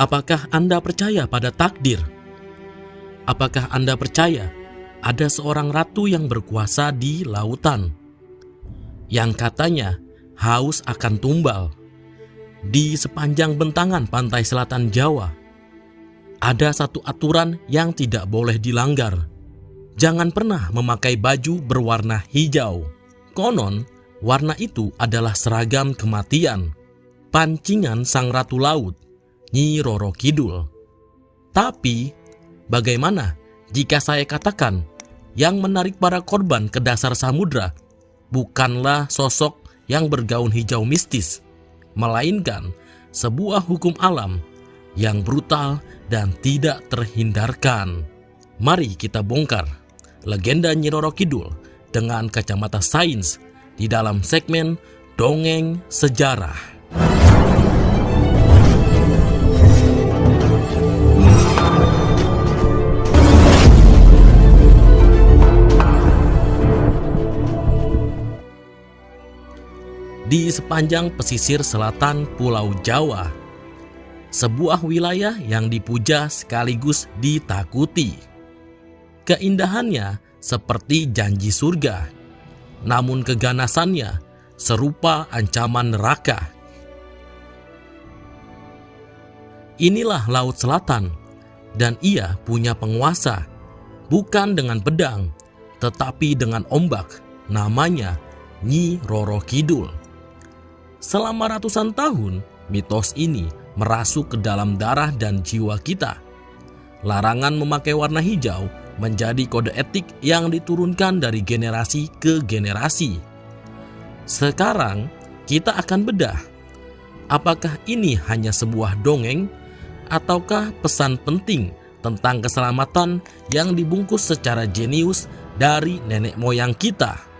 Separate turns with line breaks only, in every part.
Apakah Anda percaya pada takdir? Apakah Anda percaya ada seorang ratu yang berkuasa di lautan, yang katanya haus akan tumbal? Di sepanjang bentangan pantai selatan Jawa, ada satu aturan yang tidak boleh dilanggar. Jangan pernah memakai baju berwarna hijau. Konon, warna itu adalah seragam kematian, pancingan sang ratu laut, Nyi Roro Kidul. Tapi, bagaimana jika saya katakan yang menarik para korban ke dasar samudra bukanlah sosok yang bergaun hijau mistis, melainkan sebuah hukum alam yang brutal dan tidak terhindarkan? Mari kita bongkar legenda Nyi Roro Kidul dengan kacamata sains di dalam segmen Dongeng Sejarah. Di sepanjang pesisir selatan Pulau Jawa, sebuah wilayah yang dipuja sekaligus ditakuti. Keindahannya seperti janji surga, namun keganasannya serupa ancaman neraka. Inilah Laut Selatan, dan ia punya penguasa, bukan dengan pedang, tetapi dengan ombak, namanya Nyi Roro Kidul. Selama ratusan tahun, mitos ini merasuk ke dalam darah dan jiwa kita. Larangan memakai warna hijau menjadi kode etik yang diturunkan dari generasi ke generasi. Sekarang, kita akan bedah, apakah ini hanya sebuah dongeng ataukah pesan penting tentang keselamatan yang dibungkus secara jenius dari nenek moyang kita.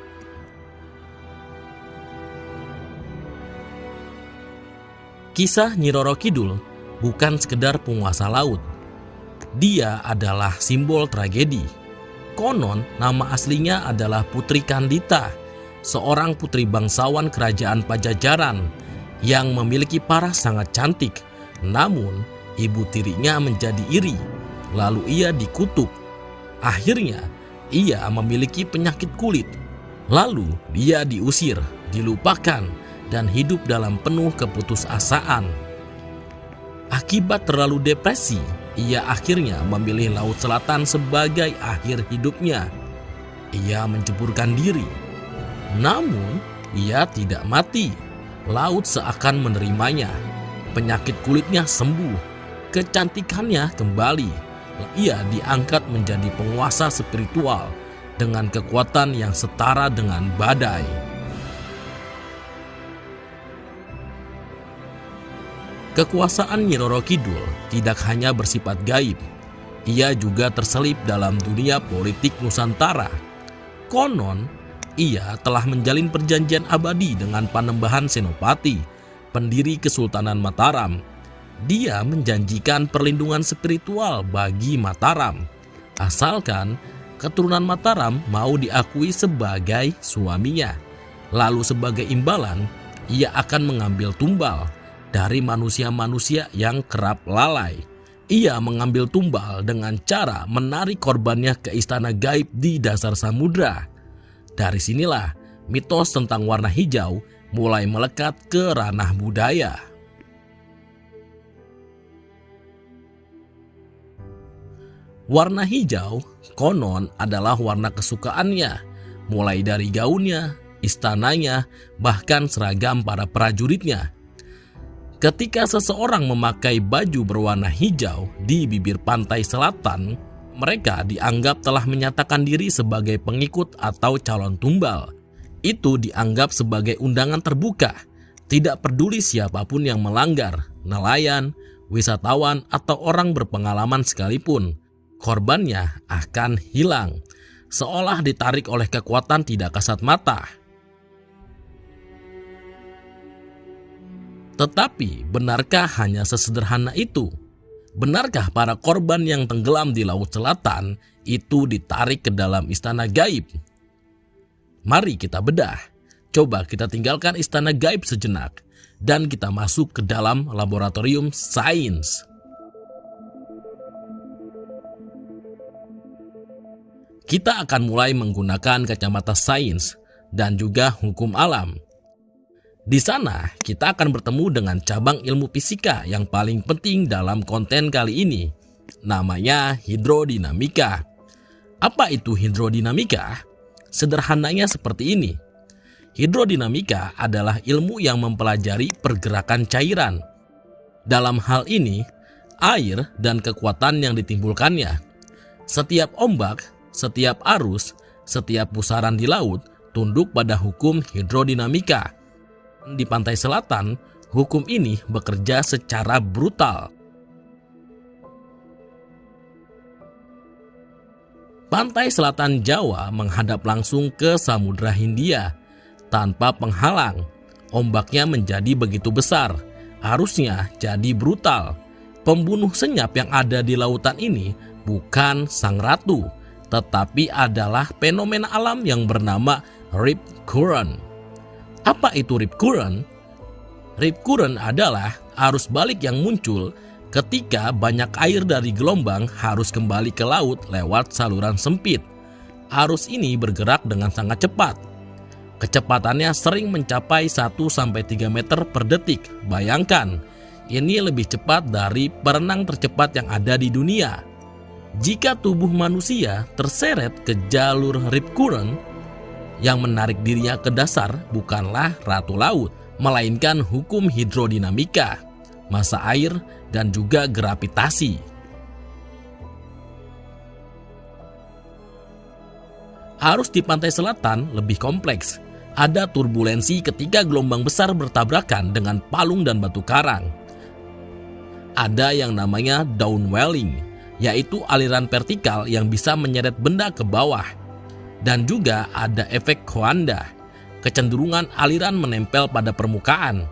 Kisah Nyi Roro Kidul bukan sekedar penguasa laut. Dia adalah simbol tragedi. Konon nama aslinya adalah Putri Kandita, seorang putri bangsawan kerajaan Pajajaran yang memiliki paras sangat cantik. Namun ibu tirinya menjadi iri, lalu ia dikutuk. Akhirnya ia memiliki penyakit kulit. Lalu dia diusir, dilupakan, dan hidup dalam penuh keputusasaan. Akibat terlalu depresi, ia akhirnya memilih Laut Selatan sebagai akhir hidupnya. Ia menceburkan diri. Namun, ia tidak mati. Laut seakan menerimanya. Penyakit kulitnya sembuh. Kecantikannya kembali. Ia diangkat menjadi penguasa spiritual dengan kekuatan yang setara dengan badai. Kekuasaan Nyi Roro Kidul tidak hanya bersifat gaib, ia juga terselip dalam dunia politik Nusantara. Konon, ia telah menjalin perjanjian abadi dengan Panembahan Senopati, pendiri Kesultanan Mataram. Dia menjanjikan perlindungan spiritual bagi Mataram, asalkan keturunan Mataram mau diakui sebagai suaminya. Lalu sebagai imbalan, ia akan mengambil tumbal dari manusia-manusia yang kerap lalai. Ia mengambil tumbal dengan cara menarik korbannya ke istana gaib di dasar samudra. Dari sinilah mitos tentang warna hijau mulai melekat ke ranah budaya. Warna hijau konon adalah warna kesukaannya, mulai dari gaunnya, istananya, bahkan seragam para prajuritnya. Ketika seseorang memakai baju berwarna hijau di bibir pantai selatan, mereka dianggap telah menyatakan diri sebagai pengikut atau calon tumbal. Itu dianggap sebagai undangan terbuka, tidak peduli siapapun yang melanggar, nelayan, wisatawan, atau orang berpengalaman sekalipun. Korbannya akan hilang, seolah ditarik oleh kekuatan tidak kasat mata. Tetapi, benarkah hanya sesederhana itu? Benarkah para korban yang tenggelam di Laut Selatan itu ditarik ke dalam istana gaib? Mari kita bedah. Coba kita tinggalkan istana gaib sejenak dan kita masuk ke dalam laboratorium sains. kita akan mulai menggunakan kacamata sains dan juga hukum alam. Di sana, kita akan bertemu dengan cabang ilmu fisika yang paling penting dalam konten kali ini. Namanya hidrodinamika. Apa itu hidrodinamika? Sederhananya seperti ini. Hidrodinamika adalah ilmu yang mempelajari pergerakan cairan. Dalam hal ini, air dan kekuatan yang ditimbulkannya. Setiap ombak, setiap arus, setiap pusaran di laut tunduk pada hukum hidrodinamika. Di pantai selatan, hukum ini bekerja secara brutal. Pantai selatan Jawa menghadap langsung ke Samudra Hindia. Tanpa penghalang, ombaknya menjadi begitu besar, arusnya jadi brutal. Pembunuh senyap yang ada di lautan ini bukan sang ratu, tetapi adalah fenomena alam yang bernama rip current. Apa itu rip current? Rip current adalah arus balik yang muncul ketika banyak air dari gelombang harus kembali ke laut lewat saluran sempit. Arus ini bergerak dengan sangat cepat. Kecepatannya sering mencapai 1-3 meter per detik. Bayangkan, ini lebih cepat dari perenang tercepat yang ada di dunia. Jika tubuh manusia terseret ke jalur rip current, yang menarik dirinya ke dasar bukanlah ratu laut, melainkan hukum hidrodinamika, massa air, dan juga gravitasi. Arus di pantai selatan lebih kompleks. Ada turbulensi ketika gelombang besar bertabrakan dengan palung dan batu karang. Ada yang namanya downwelling, yaitu aliran vertikal yang bisa menyeret benda ke bawah. Dan juga ada efek Coanda, kecenderungan aliran menempel pada permukaan.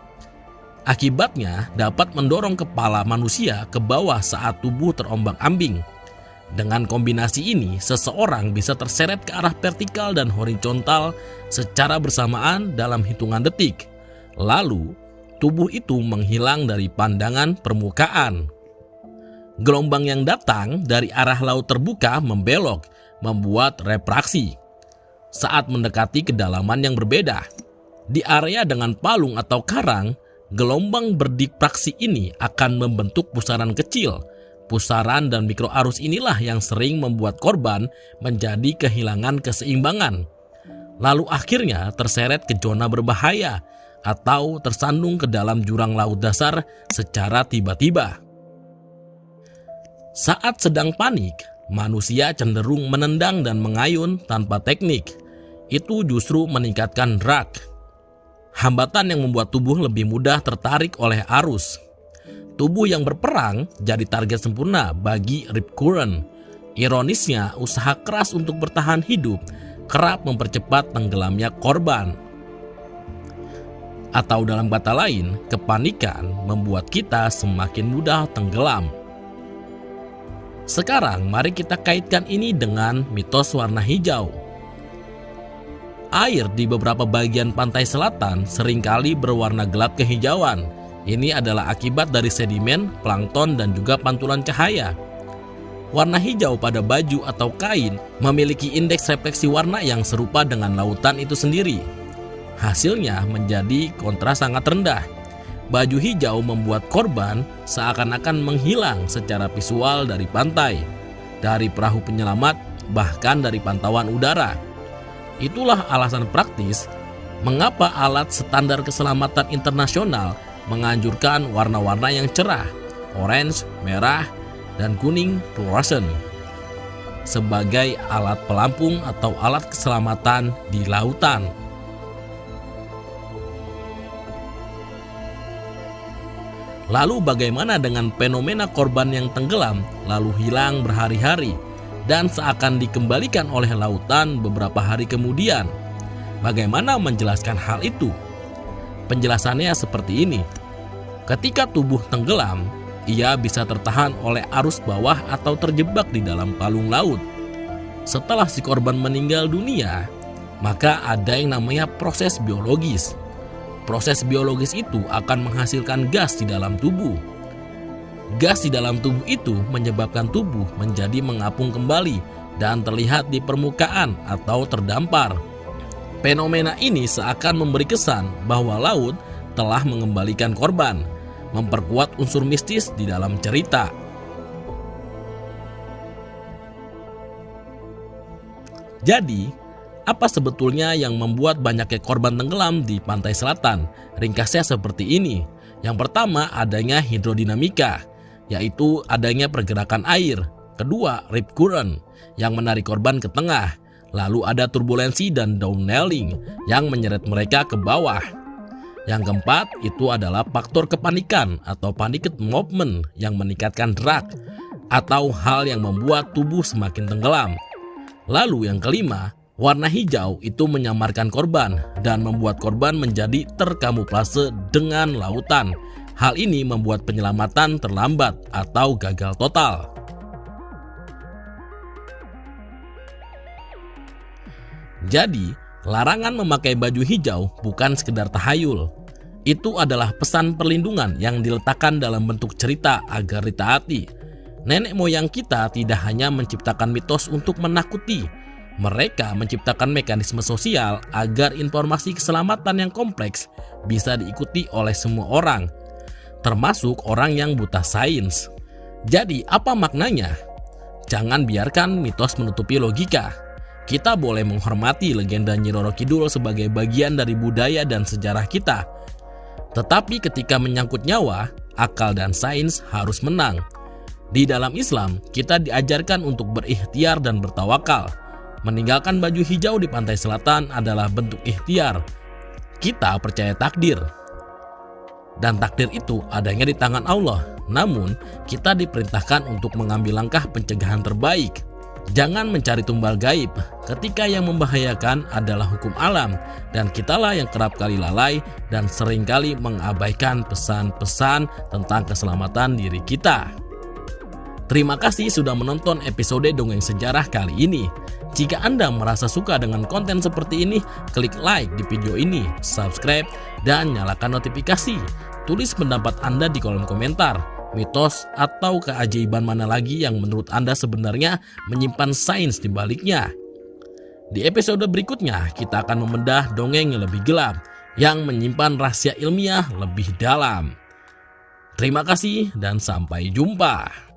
Akibatnya dapat mendorong kepala manusia ke bawah saat tubuh terombang-ambing. Dengan kombinasi ini, seseorang bisa terseret ke arah vertikal dan horizontal secara bersamaan dalam hitungan detik. Lalu, tubuh itu menghilang dari pandangan permukaan. Gelombang yang datang dari arah laut terbuka membelok, membuat refraksi. Saat mendekati kedalaman yang berbeda, di area dengan palung atau karang, gelombang berdifraksi ini akan membentuk pusaran kecil. Pusaran dan mikroarus inilah yang sering membuat korban menjadi kehilangan keseimbangan. Lalu akhirnya terseret ke zona berbahaya atau tersandung ke dalam jurang laut dasar secara tiba-tiba. Saat sedang panik, manusia cenderung menendang dan mengayun tanpa teknik. Itu justru meningkatkan drag. Hambatan yang membuat tubuh lebih mudah tertarik oleh arus. Tubuh yang berperang jadi target sempurna bagi rip current. Ironisnya, usaha keras untuk bertahan hidup kerap mempercepat tenggelamnya korban. Atau dalam kata lain, kepanikan membuat kita semakin mudah tenggelam. Sekarang mari kita kaitkan ini dengan mitos warna hijau. Air di beberapa bagian pantai selatan seringkali berwarna gelap kehijauan. Ini adalah akibat dari sedimen, plankton, dan juga pantulan cahaya. Warna hijau pada baju atau kain memiliki indeks refleksi warna yang serupa dengan lautan itu sendiri. Hasilnya menjadi kontras sangat rendah. Baju hijau membuat korban seakan-akan menghilang secara visual dari pantai, dari perahu penyelamat, bahkan dari pantauan udara. Itulah alasan praktis mengapa alat standar keselamatan internasional menganjurkan warna-warna yang cerah, orange, merah, dan kuning fluorescent sebagai alat pelampung atau alat keselamatan di lautan. Lalu bagaimana dengan fenomena korban yang tenggelam lalu hilang berhari-hari dan seakan dikembalikan oleh lautan beberapa hari kemudian? Bagaimana menjelaskan hal itu? Penjelasannya seperti ini. Ketika tubuh tenggelam, ia bisa tertahan oleh arus bawah atau terjebak di dalam palung laut. Setelah si korban meninggal dunia, maka ada yang namanya proses biologis. Proses biologis itu akan menghasilkan gas di dalam tubuh. Gas di dalam tubuh itu menyebabkan tubuh menjadi mengapung kembali dan terlihat di permukaan atau terdampar. Fenomena ini seakan memberi kesan bahwa laut telah mengembalikan korban, memperkuat unsur mistis di dalam cerita. Jadi, apa sebetulnya yang membuat banyaknya korban tenggelam di pantai selatan? Ringkasnya seperti ini. Yang pertama, adanya hidrodinamika, yaitu adanya pergerakan air. Kedua, rip current yang menarik korban ke tengah. Lalu ada turbulensi dan downeling yang menyeret mereka ke bawah. Yang keempat, itu adalah faktor kepanikan atau panic movement yang meningkatkan drag atau hal yang membuat tubuh semakin tenggelam. Lalu yang kelima, warna hijau itu menyamarkan korban dan membuat korban menjadi terkamuflase dengan lautan. Hal ini membuat penyelamatan terlambat atau gagal total. Jadi, larangan memakai baju hijau bukan sekedar tahayul. Itu adalah pesan perlindungan yang diletakkan dalam bentuk cerita agar ditaati. Nenek moyang kita tidak hanya menciptakan mitos untuk menakuti. Mereka menciptakan mekanisme sosial agar informasi keselamatan yang kompleks bisa diikuti oleh semua orang, termasuk orang yang buta sains. Jadi, apa maknanya? Jangan biarkan mitos menutupi logika. Kita boleh menghormati legenda Nyi Roro Kidul sebagai bagian dari budaya dan sejarah kita. Tetapi ketika menyangkut nyawa, akal dan sains harus menang. Di dalam Islam, kita diajarkan untuk berikhtiar dan bertawakal. Meninggalkan baju hijau di pantai selatan adalah bentuk ikhtiar. Kita percaya takdir. Dan takdir itu adanya di tangan Allah. Namun, kita diperintahkan untuk mengambil langkah pencegahan terbaik. Jangan mencari tumbal gaib ketika yang membahayakan adalah hukum alam, dan kitalah yang kerap kali lalai dan seringkali mengabaikan pesan-pesan tentang keselamatan diri kita. Terima kasih sudah menonton episode Dongeng Sejarah kali ini. Jika Anda merasa suka dengan konten seperti ini, klik like di video ini, subscribe, dan nyalakan notifikasi. Tulis pendapat Anda di kolom komentar. Mitos atau keajaiban mana lagi yang menurut Anda sebenarnya menyimpan sains di baliknya? Di episode berikutnya, kita akan membedah dongeng yang lebih gelap, yang menyimpan rahasia ilmiah lebih dalam. Terima kasih dan sampai jumpa.